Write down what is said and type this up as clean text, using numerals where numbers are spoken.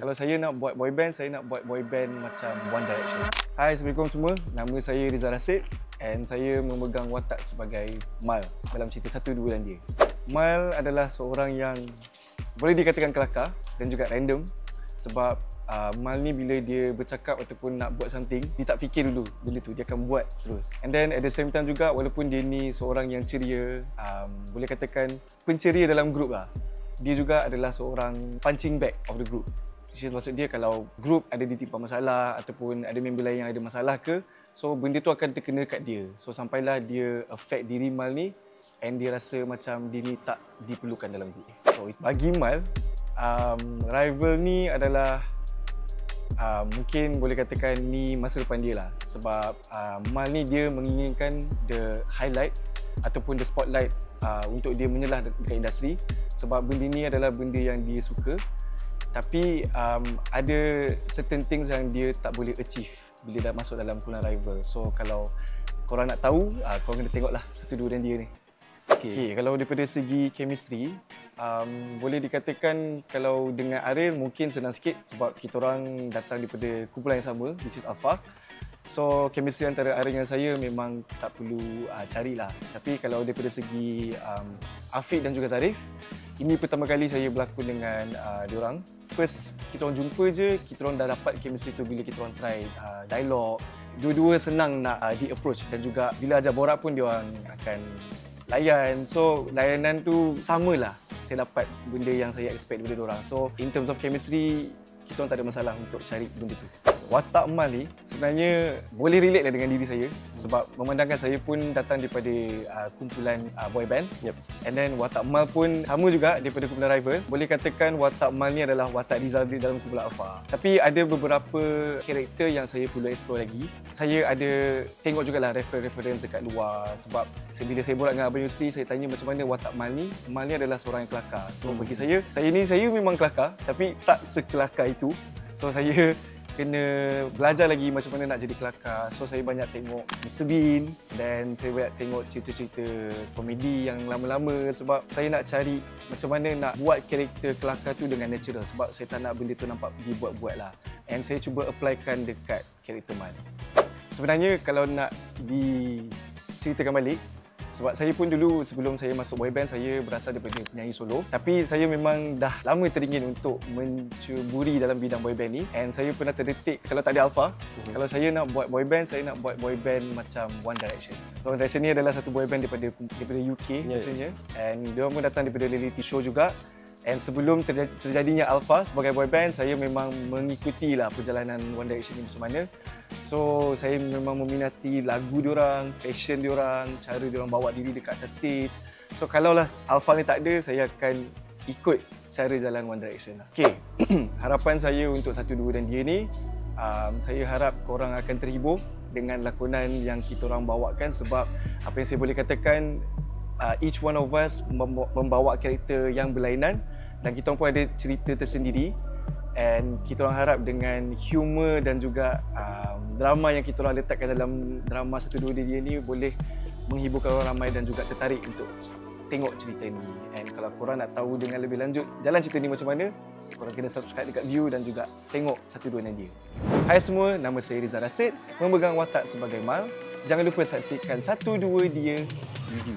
Kalau saya nak buat boyband, saya nak buat boyband macam One Direction. Hai, Assalamualaikum semua. Nama saya Rizal Rasid and saya memegang watak sebagai Mal dalam cerita Satu Dua dan Dia. Mal adalah seorang yang boleh dikatakan kelakar dan juga random sebab Mal ni bila dia bercakap ataupun nak buat something, dia tak fikir dulu benda tu, dia akan buat terus. And then at the same time juga, walaupun dia ni seorang yang ceria, boleh katakan penceria dalam grup lah, dia juga adalah seorang punching bag of the group. Maksud dia kalau grup ada ditimpa masalah ataupun ada member lain yang ada masalah ke, so benda tu akan terkena kat dia. So sampailah dia affect diri Mal ni and dia rasa macam dia ni tak diperlukan dalam grup. So bagi Mal, rival ni adalah mungkin boleh katakan ni masa depan dia lah. Sebab Mal ni dia menginginkan the highlight ataupun the spotlight untuk dia menyelah dekat industri. Sebab benda ni adalah benda yang dia suka. Tapi ada certain things yang dia tak boleh achieve bila dah masuk dalam pulang rival. So kalau korang nak tahu, korang kena tengoklah Satu Dua dan Dia ni. Okay, kalau daripada segi chemistry, boleh dikatakan kalau dengan Ariel mungkin senang sikit sebab kita orang datang daripada kumpulan yang sama, which is Alpha. So chemistry antara Ariel dengan saya memang tak perlu carilah. Tapi kalau daripada segi Afiq dan juga Zarif, ini pertama kali saya berlakon dengan diorang. First kita orang jumpa je, kita orang dah dapat chemistry tu bila kita orang try dialog. Dua-dua senang nak di-approach dan juga bila ajak borak pun diorang akan layan. So layanan tu samalah. Saya dapat benda yang saya expect daripada diorang. So in terms of chemistry, kita orang tak ada masalah untuk cari benda tu. Watak Mal ni sebenarnya boleh relate lah dengan diri saya sebab memandangkan saya pun datang daripada kumpulan boy band. Yep. And then watak Mal pun sama juga daripada kumpulan rival. Boleh katakan watak Mal ni adalah watak Rizal dalam kumpulan Alpha. Tapi ada beberapa karakter yang saya perlu explore lagi. Saya ada tengok jugalah reference dekat luar sebab bila saya borak dengan Abang Yusri, saya tanya macam mana watak Mal ni. Mal ni adalah seorang yang kelakar. So bagi saya memang kelakar tapi tak sekelakar itu. So saya kena belajar lagi macam mana nak jadi kelakar. So saya banyak tengok Mr. Bean dan saya banyak tengok cerita-cerita komedi yang lama-lama sebab saya nak cari macam mana nak buat karakter kelakar tu dengan natural sebab saya tak nak benda tu nampak dibuat-buat lah. And saya cuba applykan dekat karakter Mal. Sebenarnya kalau nak diceritakan balik, sebab saya pun dulu sebelum saya masuk boyband, saya berasal daripada penyanyi solo. Tapi saya memang dah lama teringin untuk mencuburi dalam bidang boyband ni. And saya pernah terdetik kalau tak ada Alpha, kalau saya nak buat boyband, saya nak buat boyband macam One Direction. One Direction ni adalah satu boyband daripada UK biasanya. And dia pun datang daripada reality show juga. And sebelum terjadinya Alpha sebagai boyband, saya memang mengikutilah perjalanan One Direction ni macam mana. So saya memang meminati lagu diorang, fashion diorang, cara diorang bawa diri dekat atas stage. So kalaulah Alpha ni tak ada, saya akan ikut cara jalan One Direction lah. Okay, harapan saya untuk Satu Dua dan Dia ni, saya harap korang akan terhibur dengan lakonan yang kita orang bawakan sebab apa yang saya boleh katakan, each one of us membawa karakter yang berlainan dan kita pun ada cerita tersendiri. And kita orang harap dengan humor dan juga drama yang kita orang letakkan dalam drama Satu Dua Dia ni boleh menghiburkan orang ramai dan juga tertarik untuk tengok cerita ni. And kalau korang nak tahu dengan lebih lanjut jalan cerita ni macam mana, korang kena subscribe dekat View dan juga tengok Satu Dua Dia. Hai semua, nama saya Rizal Rasid, memegang watak sebagai Mal. Jangan lupa saksikan Satu Dua Dia review.